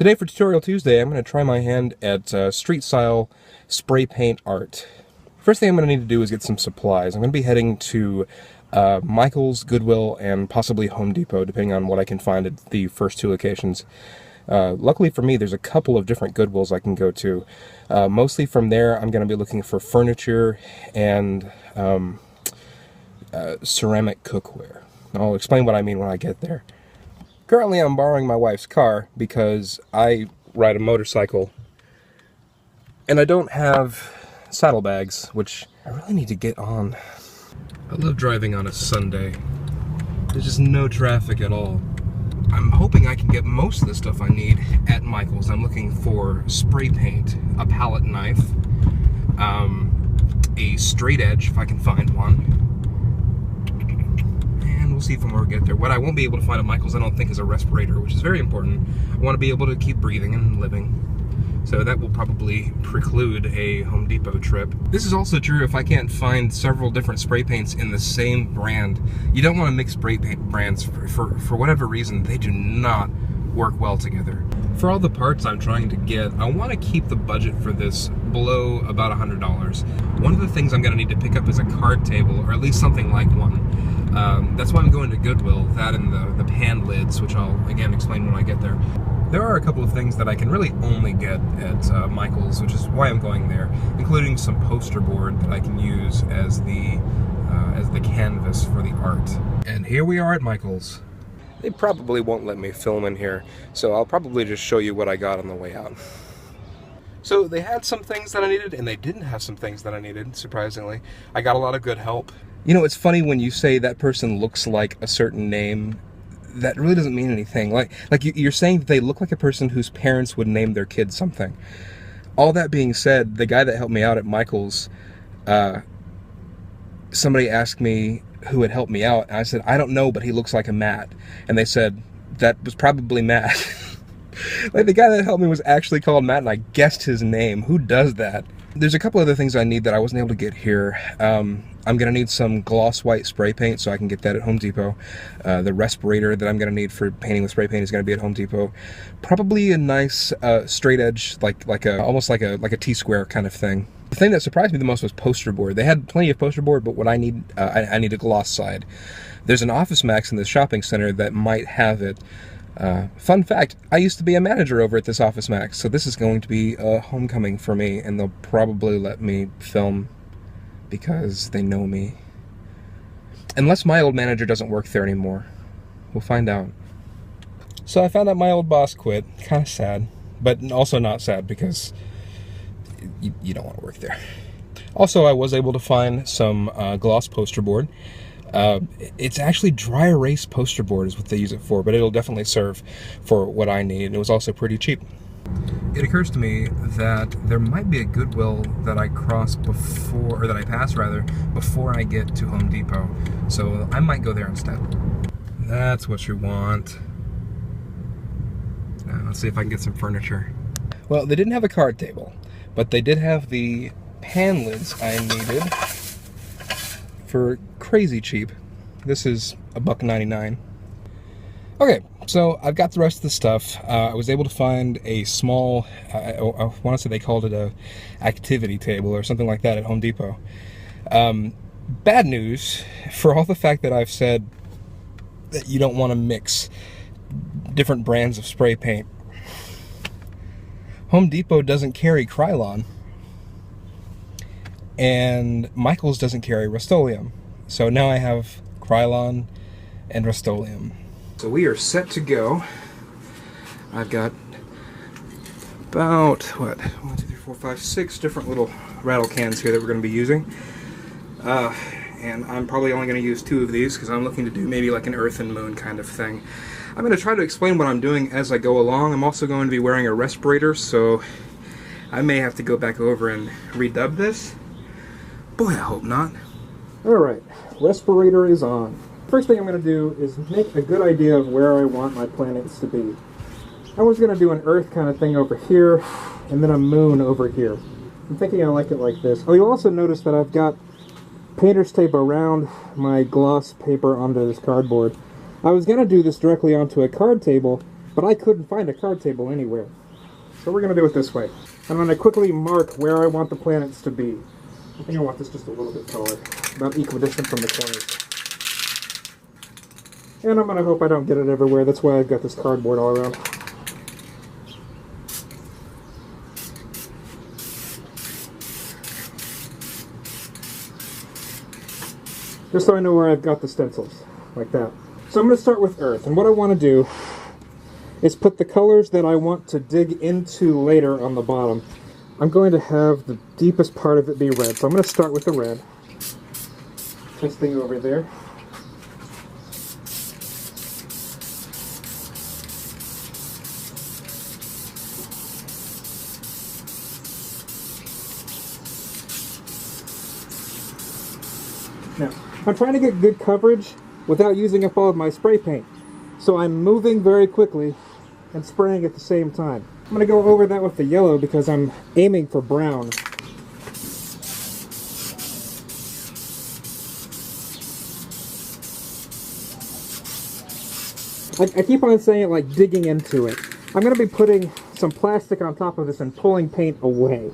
Today for Tutorial Tuesday, I'm going to try my hand at street style spray paint art. First thing I'm going to need to do is get some supplies. I'm going to be heading to Michael's, Goodwill, and possibly Home Depot, depending on what I can find at the first two locations. Luckily for me, there's a couple of different Goodwills I can go to. Mostly from there, I'm going to be looking for furniture and ceramic cookware. I'll explain what I mean when I get there. Currently, I'm borrowing my wife's car because I ride a motorcycle and I don't have saddlebags, which I really need to get on. I love driving on a Sunday. There's just no traffic at all. I'm hoping I can get most of the stuff I need at Michael's. I'm looking for spray paint, a palette knife, a straight edge if I can find one. We'll see from where we get there. What I won't be able to find at Michael's, I don't think, is a respirator, which is very important. I want to be able to keep breathing and living. So that will probably preclude a Home Depot trip. This is also true if I can't find several different spray paints in the same brand. You don't want to mix spray paint brands for whatever reason. They do not work well together. For all the parts I'm trying to get, I want to keep the budget for this below about $100. One of the things I'm going to need to pick up is a card table, or at least something like one. That's why I'm going to Goodwill, that and the pan lids, which I'll again explain when I get there. There are a couple of things that I can really only get at Michael's, which is why I'm going there, including some poster board that I can use as the canvas for the art. And here we are at Michael's. They probably won't let me film in here, so I'll probably just show you what I got on the way out. So they had some things that I needed, and they didn't have some things that I needed, surprisingly. I got a lot of good help. You know, it's funny when you say that person looks like a certain name, that really doesn't mean anything. Like you're saying that they look like a person whose parents would name their kid something. All that being said, the guy that helped me out at Michael's, somebody asked me who had helped me out, and I said, I don't know, but he looks like a Matt. And they said, that was probably Matt. Like, the guy that helped me was actually called Matt, and I guessed his name. Who does that? There's a couple other things I need that I wasn't able to get here. I'm going to need some gloss white spray paint, so I can get that at Home Depot. The respirator that I'm going to need for painting with spray paint is going to be at Home Depot. Probably a nice straight edge, almost like a T-square kind of thing. The thing that surprised me the most was poster board. They had plenty of poster board, but what I need, I need a gloss side. There's an Office Max in the shopping center that might have it. Fun fact, I used to be a manager over at this Office Max, so this is going to be a homecoming for me, and they'll probably let me film because they know me. Unless my old manager doesn't work there anymore. We'll find out. So I found out my old boss quit. Kind of sad, but also not sad because you don't want to work there. Also, I was able to find some gloss poster board. It's actually dry erase poster board is what they use it for, but it'll definitely serve for what I need. And it was also pretty cheap. It occurs to me that there might be a Goodwill that I pass before I get to Home Depot. So I might go there instead. That's what you want. Now, let's see if I can get some furniture. Well, they didn't have a card table, but they did have the pan lids I needed for crazy cheap. This is $1.99. Okay, so I've got the rest of the stuff. I was able to find a small, I want to say they called it a activity table or something like that at Home Depot. Bad news, for all the fact that I've said that you don't want to mix different brands of spray paint, Home Depot doesn't carry Krylon, and Michael's doesn't carry Rust-Oleum. So now I have Krylon and Rust-Oleum. So we are set to go. I've got about, 1, 2, 3, 4, 5, 6 different little rattle cans here that we're going to be using. And I'm probably only going to use 2 of these because I'm looking to do maybe like an Earth and Moon kind of thing. I'm going to try to explain what I'm doing as I go along. I'm also going to be wearing a respirator, so I may have to go back over and redub this. Boy, I hope not. Alright, respirator is on. First thing I'm going to do is make a good idea of where I want my planets to be. I was going to do an Earth kind of thing over here, and then a Moon over here. I'm thinking I like it like this. Oh, you'll also notice that I've got painter's tape around my gloss paper onto this cardboard. I was going to do this directly onto a card table, but I couldn't find a card table anywhere. So we're going to do it this way. I'm going to quickly mark where I want the planets to be. I think I want this just a little bit taller, about equidistant from the corners. And I'm going to hope I don't get it everywhere. That's why I've got this cardboard all around. Just so I know where I've got the stencils, like that. So I'm going to start with Earth, and what I want to do is put the colors that I want to dig into later on the bottom. I'm going to have the deepest part of it be red, so I'm going to start with the red. This thing over there. Now, I'm trying to get good coverage without using up all of my spray paint. So I'm moving very quickly and spraying at the same time. I'm going to go over that with the yellow because I'm aiming for brown. I keep on saying it like digging into it. I'm going to be putting some plastic on top of this and pulling paint away.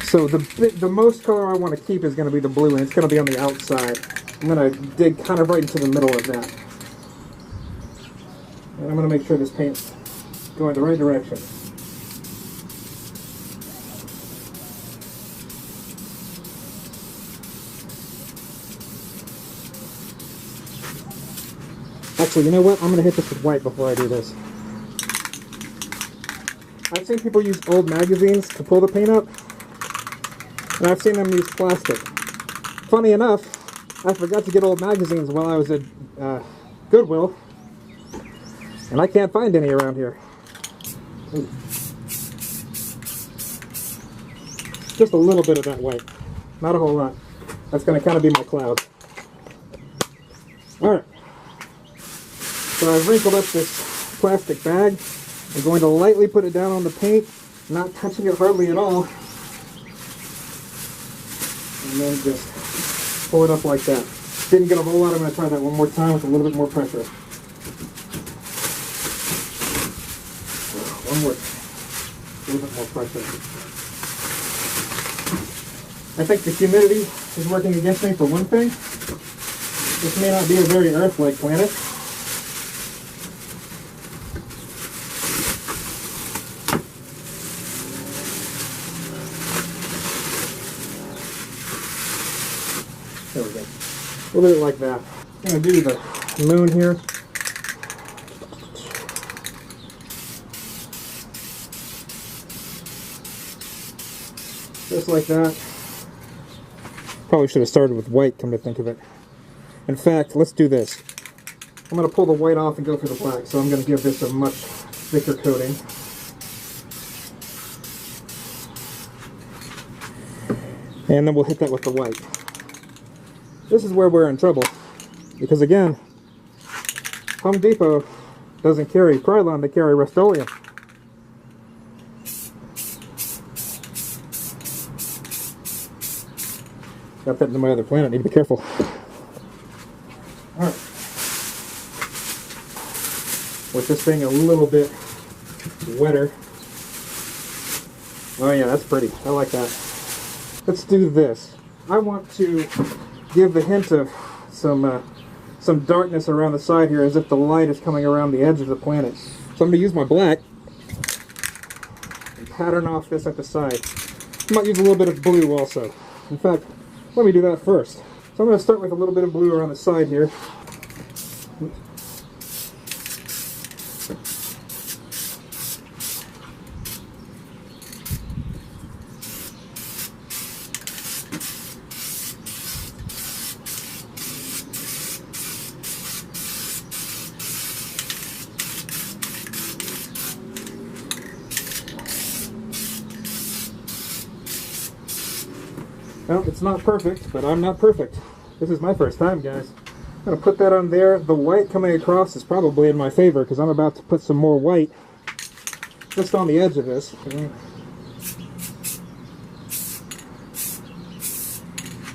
So the most color I want to keep is going to be the blue, and it's going to be on the outside. I'm going to dig kind of right into the middle of that. And I'm going to make sure this paint's going the right direction. Actually, you know what? I'm going to hit this with white before I do this. I've seen people use old magazines to pull the paint up, and I've seen them use plastic. Funny enough, I forgot to get old magazines while I was at Goodwill, and I can't find any around here. Ooh. Just a little bit of that white. Not a whole lot. That's going to kind of be my cloud. Alright. So I've wrinkled up this plastic bag. I'm going to lightly put it down on the paint, not touching it hardly at all. And then just pull it up like that. Didn't get a whole lot. I'm going to try that one more time with a little bit more pressure. One more. A little bit more pressure. I think the humidity is working against me for one thing. This may not be a very Earth-like planet. There we go. A little bit like that. I'm going to do the moon here. Just like that. Probably should have started with white, come to think of it. In fact, let's do this. I'm going to pull the white off and go for the black, so I'm going to give this a much thicker coating. And then we'll hit that with the white. This is where we're in trouble, because again, Home Depot doesn't carry Krylon, they carry Rust-Oleum. Got that into my other planet, need to be careful. Alright. With this thing a little bit wetter. Oh yeah, that's pretty. I like that. Let's do this. I want to give the hint of some darkness around the side here, as if the light is coming around the edge of the planet. So I'm going to use my black and pattern off this at the side. I might use a little bit of blue also. In fact, let me do that first. So I'm going to start with a little bit of blue around the side here. Well, it's not perfect, but I'm not perfect. This is my first time, guys. I'm going to put that on there. The white coming across is probably in my favor, because I'm about to put some more white just on the edge of this.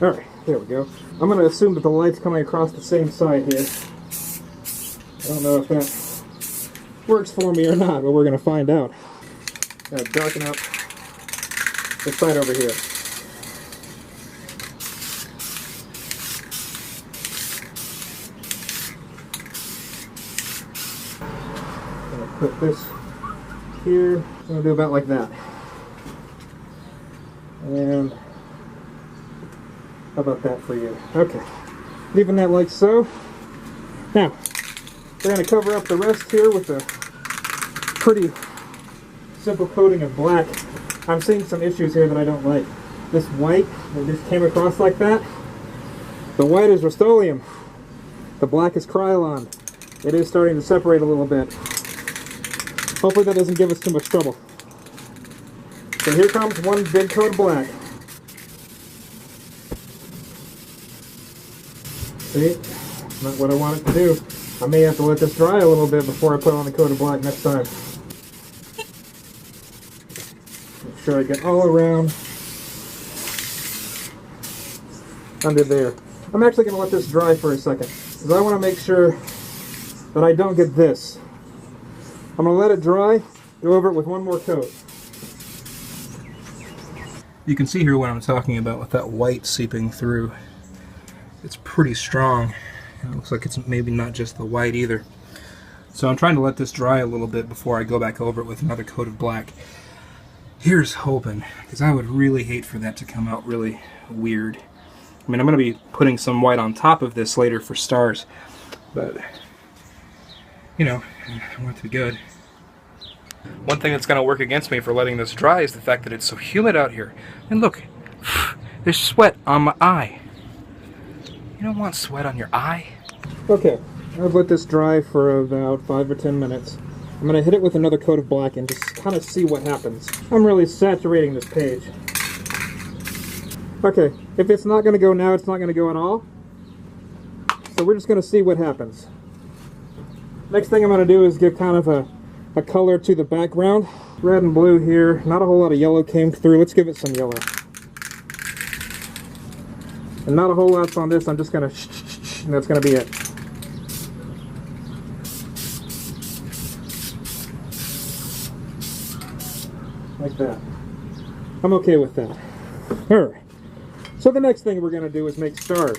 Alright, there we go. I'm going to assume that the light's coming across the same side here. I don't know if that works for me or not, but we're going to find out. Gotta darken up this side over here. Gonna put this here. I'm gonna do about like that. And how about that for you? Okay. Leaving that like so. Now, we're gonna cover up the rest here with a pretty simple coating of black. I'm seeing some issues here that I don't like. This white that just came across like that, the white is Rust-Oleum. The black is Krylon. It is starting to separate a little bit. Hopefully that doesn't give us too much trouble. So here comes one big coat of black. See? Not what I want it to do. I may have to let this dry a little bit before I put on the coat of black next time. Make sure I get all around under there. I'm actually going to let this dry for a second, because I want to make sure that I don't get this. I'm going to let it dry, go over it with one more coat. You can see here what I'm talking about with that white seeping through. It's pretty strong. It looks like it's maybe not just the white either. So I'm trying to let this dry a little bit before I go back over it with another coat of black. Here's hoping, because I would really hate for that to come out really weird. I mean, I'm going to be putting some white on top of this later for stars, but, you know, I want it to be good. One thing that's going to work against me for letting this dry is the fact that it's so humid out here. And look, there's sweat on my eye. You don't want sweat on your eye. Okay, I've let this dry for about 5 or 10 minutes. I'm going to hit it with another coat of black and just kind of see what happens. I'm really saturating this page. Okay, if it's not going to go now, it's not going to go at all. So we're just going to see what happens. Next thing I'm going to do is give kind of a color to the background. Red and blue here. Not a whole lot of yellow came through. Let's give it some yellow. And not a whole lot's on this. I'm just going to and that's going to be it. Like that. I'm okay with that. Alright. So the next thing we're going to do is make stars.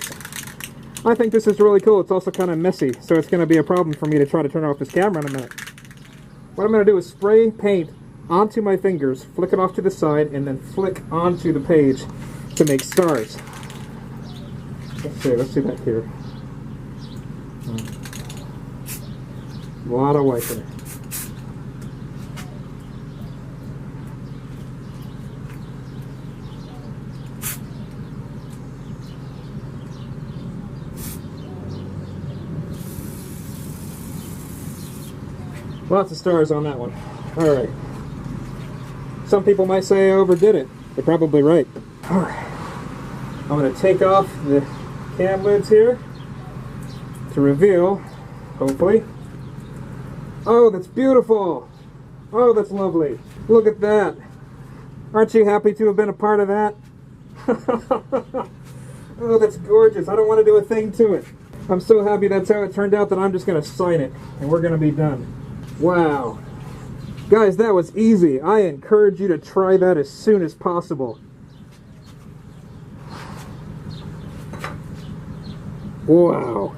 I think this is really cool. It's also kind of messy, so it's going to be a problem for me to try to turn off this camera in a minute. What I'm going to do is spray paint onto my fingers, flick it off to the side, and then flick onto the page to make stars. Let's see that here. A lot of white in it. Lots of stars on that one. Alright. Some people might say I overdid it. They're probably right. Alright. I'm going to take off the cam lids here to reveal, hopefully. Oh, that's beautiful! Oh, that's lovely. Look at that. Aren't you happy to have been a part of that? Oh, that's gorgeous. I don't want to do a thing to it. I'm so happy that's how it turned out that I'm just going to sign it and we're going to be done. Wow. Guys, that was easy. I encourage you to try that as soon as possible. Wow.